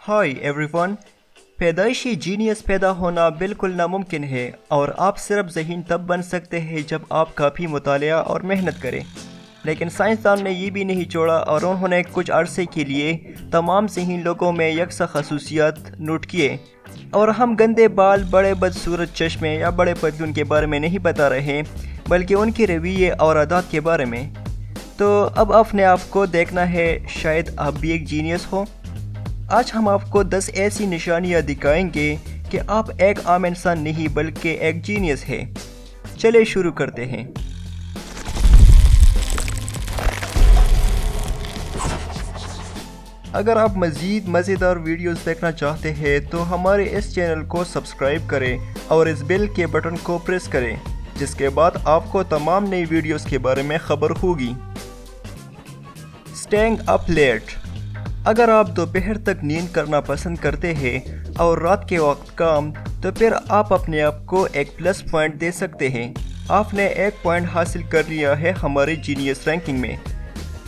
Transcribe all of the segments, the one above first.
Hi everyone. पैदाइशी genius पैदा होना बिल्कुल नामुमकिन है और आप सिर्फ ज़हीन तब बन सकते हैं जब आप काफ़ी मुतालिया और मेहनत करें। लेकिन साइंसदान ने ये भी नहीं छोड़ा और उन्होंने कुछ अरसे के लिए तमाम ज़हीन लोगों में यकसा खसूसियात नोट किए। और हम गंदे बाल, बड़े बदसूरत चश्मे या बड़े पतलून के बारे में नहीं बता रहे, बल्कि उनके रवैये और आदत के बारे में। तो अब अपने आप को देखना है, शायद आप भी एक जीनियस हो। आज हम आपको 10 ऐसी निशानियां दिखाएंगे कि आप एक आम इंसान नहीं बल्कि एक जीनियस है। चलिए शुरू करते हैं। अगर आप मज़ीद मज़ेदार वीडियोस देखना चाहते हैं तो हमारे इस चैनल को सब्सक्राइब करें और इस बेल के बटन को प्रेस करें, जिसके बाद आपको तमाम नई वीडियोस के बारे में खबर होगी। Staying up late. अगर आप दोपहर तक नींद करना पसंद करते हैं और रात के वक्त काम, तो फिर आप अपने आप को एक प्लस पॉइंट दे सकते हैं। आपने एक पॉइंट हासिल कर लिया है हमारे जीनियस रैंकिंग में।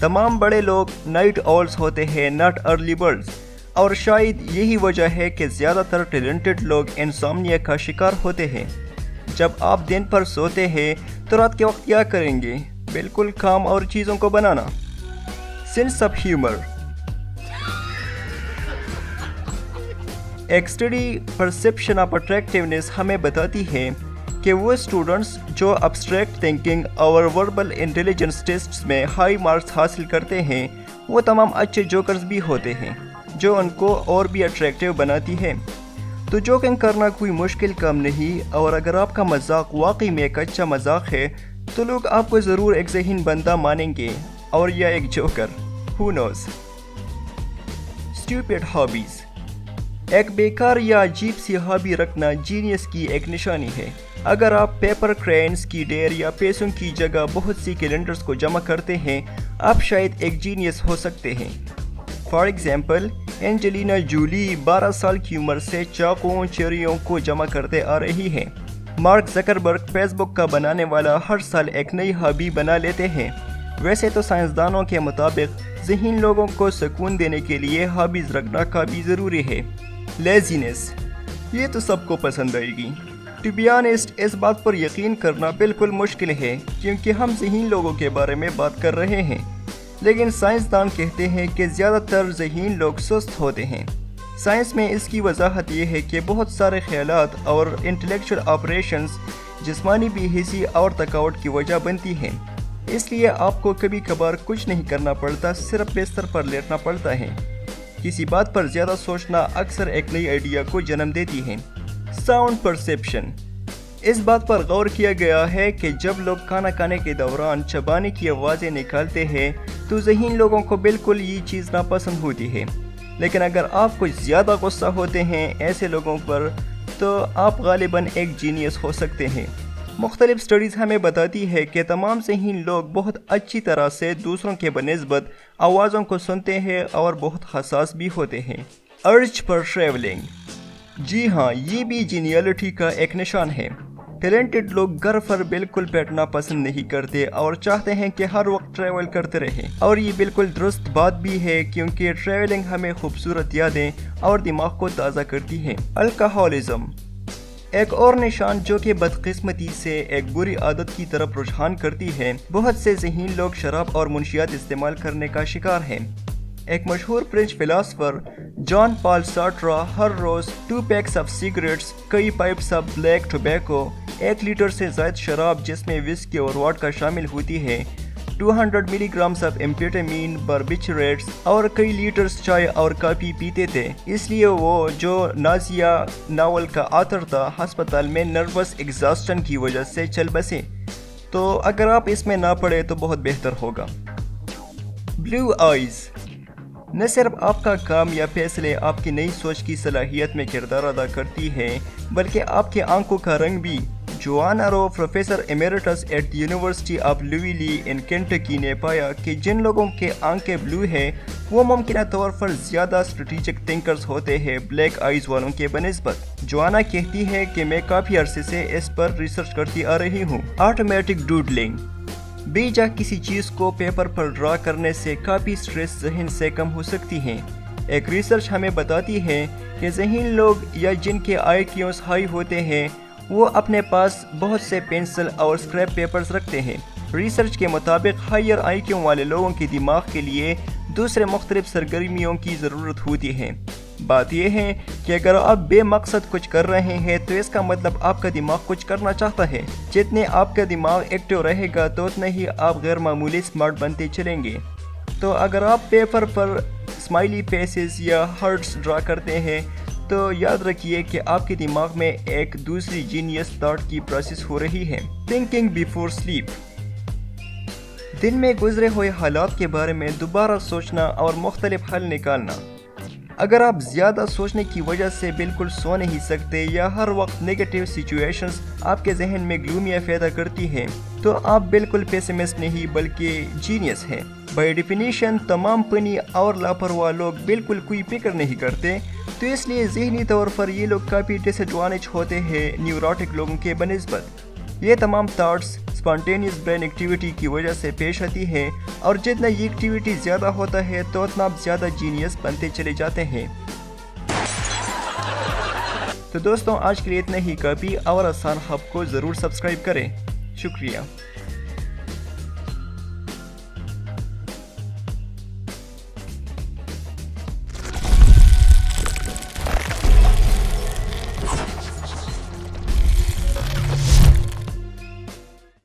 तमाम बड़े लोग नाइट ऑल्स होते हैं, नॉट अर्ली बर्ड्स, और शायद यही वजह है कि ज़्यादातर टैलेंटेड लोग इंसोम्निया का शिकार होते हैं। जब आप दिन पर सोते हैं तो रात के वक्त क्या करेंगे? बिल्कुल काम और चीज़ों को बनाना। Sense of humour. एक स्टडी परसेप्शन ऑफ अट्रैक्टिवनेस हमें बताती है कि वो स्टूडेंट्स जो एब्स्ट्रैक्ट थिंकिंग और वर्बल इंटेलिजेंस टेस्ट्स में हाई मार्क्स हासिल करते हैं, वो तमाम अच्छे जोकर्स भी होते हैं, जो उनको और भी अट्रैक्टिव बनाती है। तो जोकिंग करना कोई मुश्किल काम नहीं, और अगर आपका मजाक वाकई में एक अच्छा मजाक है तो लोग आपको ज़रूर एक ज़हीन बंदा मानेंगे और या एक joker. Who nose. Stupid hobbies. एक बेकार या अजीब सी हॉबी रखना जीनियस की एक निशानी है। अगर आप पेपर क्रेन्स की ढेर या पैसों की जगह बहुत सी कैलेंडर्स को जमा करते हैं, आप शायद एक जीनियस हो सकते हैं। फॉर एग्जाम्पल, एंजेलिना जूली 12 साल की उम्र से चाकुओं चेरियों को जमा करते आ रही है। मार्क ज़करबर्ग, फेसबुक का बनाने वाला, हर साल एक नई हॉबी बना लेते हैं। वैसे तो साइंसदानों के मुताबिक ज़हीन लोगों को सुकून देने के लिए हॉबीज़ रखना काफ़ी ज़रूरी है। लेज़ीनेस। ये तो सबको पसंद आएगी। टू बी ऑनेस्ट, इस बात पर यकीन करना बिल्कुल मुश्किल है, क्योंकि हम ज़हीन लोगों के बारे में बात कर रहे हैं। लेकिन साइंसदान कहते हैं कि ज़्यादातर ज़हीन लोग सुस्त होते हैं। साइंस में इसकी वजाहत ये है कि बहुत सारे ख्यालात और इंटेलेक्चुअल ऑपरेशंस जिस्मानी बेहिसी और थकावट की वजह बनती हैं। इसलिए आपको कभी कभार कुछ नहीं करना पड़ता, सिर्फ बिस्तर पर लेटना पड़ता है। किसी बात पर ज़्यादा सोचना अक्सर एक नई आइडिया को जन्म देती है। Sound perception. इस बात पर गौर किया गया है कि जब लोग खाना खाने के दौरान चबाने की आवाज़ें निकालते हैं तो ज़हीन लोगों को बिल्कुल ये चीज़ नापसंद होती है। लेकिन अगर आप कुछ ज़्यादा गुस्सा होते हैं ऐसे लोगों पर, तो आप गालिबन एक जीनियस हो सकते हैं। मुख्तलिफ स्टडीज़ हमें बताती है कि तमाम ज़हीन लोग बहुत अच्छी तरह से दूसरों के बनिस्बत आवाज़ों को सुनते हैं और बहुत हसास भी होते हैं। अर्ज पर ट्रैवलिंग। जी हाँ, ये भी जीनियलिटी का एक निशान है। टैलेंटेड लोग घर पर बिल्कुल बैठना पसंद नहीं करते और चाहते हैं कि हर वक्त ट्रैवल करते रहें। और ये बिल्कुल दुरुस्त बात भी है, क्योंकि ट्रैवलिंग हमें खूबसूरत यादें और दिमाग को ताज़ा करती है। अल्कोहलिज्म। एक और निशान जो कि बदकिस्मती से एक बुरी आदत की तरफ रुझान करती है। बहुत से ज़हीन लोग शराब और मुनशियात इस्तेमाल करने का शिकार हैं। एक मशहूर French philosopher John Paul Sartre हर रोज़ 2 पैक्स ऑफ सिगरेट्स, कई pipes of black tobacco, 1 litre से ज़ायद शराब जिसमें विस्की और वोडका शामिल होती है, 200 मिलीग्राम्स ऑफ एम्फेटामीन, बारबिचरेट्स और कई लीटर्स चाय और कॉफ़ी पीते थे। इसलिए वो, जो नाजिया नावल का ऑथर था, अस्पताल में नर्वस एग्जॉस्टन की वजह से चल बसे। तो अगर आप इसमें ना पड़े तो बहुत बेहतर होगा। Blue eyes. न सिर्फ आपका काम या फैसले आपकी नई सोच की सलाहियत में किरदार अदा करती है, बल्कि आपके आंखों का रंग भी। Joanna Rowe, professor emeritus at the university of लुइली इन केंटकी, ने पाया कि जिन लोगों के आंखें ब्लू हैं वो मुमकिन तौर पर ज़्यादा स्ट्रेटेजिक थिंकर्स होते हैं ब्लैक आइज़ वालों के बनिस्बत। जोआना कहती है कि मैं काफ़ी अरसे से इस पर रिसर्च करती आ रही हूँ। Automatic doodling. बेजा किसी चीज़ को पेपर पर ड्रा करने से काफ़ी स्ट्रेस ज़हन से कम हो सकती है। ایک ریسرچ ہمیں بتاتی ہے کہ ذہین لوگ یا جن کے IQs ہائی ہوتے ہیں وہ اپنے پاس بہت سے پینسل اور اسکریپ پیپرز رکھتے ہیں۔ ریسرچ کے مطابق ہائر IQ والے لوگوں کے دماغ کے لیے دوسرے مختلف سرگرمیوں کی ضرورت ہوتی ہے۔ بات یہ ہے کہ اگر آپ بے مقصد کچھ کر رہے ہیں تو اس کا مطلب آپ کا دماغ کچھ کرنا چاہتا ہے۔ جتنے آپ کا دماغ ایکٹیو رہے گا تو اتنا ہی آپ غیر معمولی سمارٹ بنتے چلیں گے۔ تو اگر آپ پیپر پر اسمائلی فیسز یا ہارٹس ڈرا کرتے ہیں تو یاد رکھیے کہ آپ کے دماغ میں ایک دوسری جینیس تھاٹ کی پروسیس ہو رہی ہے۔ تھنکنگ بیفور سلیپ، دن میں گزرے ہوئے حالات کے بارے میں دوبارہ سوچنا اور مختلف حل نکالنا۔ اگر آپ زیادہ سوچنے کی وجہ سے بالکل سو نہیں سکتے یا ہر وقت نیگیٹو سچویشنز آپ کے ذہن میں گلومیاں پیدا کرتی ہیں تو آپ بالکل پیسمسٹ نہیں بلکہ جینیس ہیں۔ بائی ڈیفینیشن تمام پنی اور لاپرواہ لوگ بالکل کوئی فکر نہیں کرتے، تو اس لیے ذہنی طور پر یہ لوگ کافی ڈس ایڈوانٹیج ہوتے ہیں نیوروٹک لوگوں کے بنسبت۔ یہ تمام تھاٹس اسپانٹینیس برین ایکٹیویٹی کی وجہ سے پیش آتی ہے، اور جتنا یہ ایکٹیویٹی زیادہ ہوتا ہے تو اتنا آپ زیادہ جینیس بنتے چلے جاتے ہیں۔ تو دوستوں آج کے لیے اتنا ہی کافی، اور آسان ہب کو ضرور سبسکرائب کریں۔ شکریہ۔